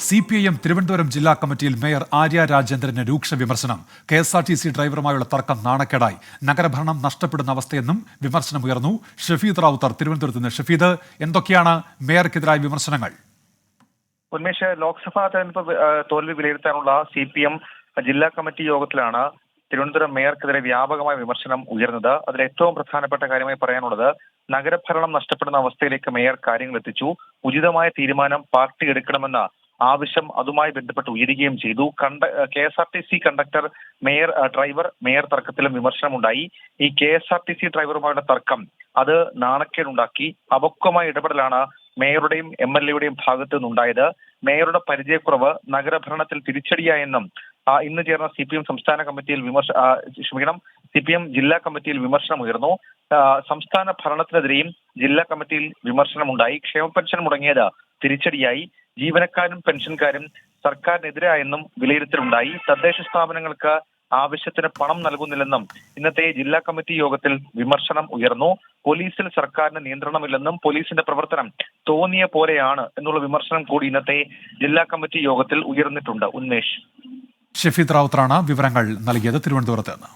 CPIM Thiruvananthapuram ജില്ലാ കമ്മിറ്റിയിൽ mayor Arya രാജേന്ദ്രന് രൂക്ഷ വിമർശനം. KSRTC ഡ്രൈവറുമായുള്ള തർക്കം നാണക്കേടായി, നഗരഭരണം നഷ്ടപ്പെടുന്ന അവസ്ഥയെന്നും വിമർശനമുയർന്നു. ഷഫീദ് റാവുത്തർ തിരുവനന്തപുരത്ത് നിന്ന്. ഷഫീദ്, എന്തൊക്കെയാണ് മേയർക്കെതിരായ വിമർശനങ്ങൾ? ഉന്മേഷ്, ലോക്സഭാ തെരഞ്ഞെടുപ്പ് തോൽവി വിലയിരുത്താനുള്ള CPM ജില്ലാ കമ്മിറ്റി യോഗത്തിലാണ് തിരുവനന്തപുരം മേയർക്കെതിരെ വ്യാപകമായ വിമർശനം ഉയർന്നത്. അതിൽ ഏറ്റവും പ്രധാനപ്പെട്ട കാര്യമായി പറയാനുള്ളത്, നഗരഭരണം നഷ്ടപ്പെടുന്ന അവസ്ഥയിലേക്ക് മേയർ കാര്യങ്ങൾ എത്തിച്ചു. ഉചിതമായ തീരുമാനം പാർട്ടി എടുക്കണമെന്ന ആവശ്യം അതുമായി ബന്ധപ്പെട്ട് ഉയരുകയും ചെയ്തു. KSRTC കണ്ടക്ടർ ഡ്രൈവർ തർക്കത്തിലും വിമർശനമുണ്ടായി. ഈ KSRTC ഡ്രൈവറുമായുള്ള തർക്കം അത് നാണക്കേടുണ്ടാക്കി. അപക്വമായ ഇടപെടലാണ് മേയറുടെയും MLA-യുടെയും ഭാഗത്തു നിന്നുണ്ടായത്. മേയറുടെ പരിചയക്കുറവ് നഗരഭരണത്തിൽ തിരിച്ചടിയായെന്നും ഇന്ന് ചേർന്ന CPM സംസ്ഥാന കമ്മിറ്റിയിൽ CPM ജില്ലാ കമ്മിറ്റിയിൽ വിമർശനമുയർന്നു. സംസ്ഥാന ഭരണത്തിനെതിരെയും ജില്ലാ കമ്മിറ്റിയിൽ വിമർശനമുണ്ടായി. ക്ഷേമ പെൻഷൻ മുടങ്ങിയത് തിരിച്ചടിയായി. ജീവനക്കാരും പെൻഷൻകാരും സർക്കാരിനെതിരായെന്നും വിലയിരുത്തലുണ്ടായി. തദ്ദേശ സ്ഥാപനങ്ങൾക്ക് ആവശ്യത്തിന് പണം നൽകുന്നില്ലെന്നും ഇന്നത്തെ ജില്ലാ കമ്മിറ്റി യോഗത്തിൽ വിമർശനം ഉയർന്നു. പോലീസിൽ സർക്കാരിന് നിയന്ത്രണമില്ലെന്നും പോലീസിന്റെ പ്രവർത്തനം തോന്നിയ പോലെയാണ് എന്നുള്ള വിമർശനം കൂടി ഇന്നത്തെ ജില്ലാ കമ്മിറ്റി യോഗത്തിൽ ഉയർന്നിട്ടുണ്ട്. ഉന്മേഷ്. ഷഫീദ് റാവുത്തറാണ് വിവരങ്ങൾ നൽകിയത് തിരുവനന്തപുരത്ത് നിന്ന്.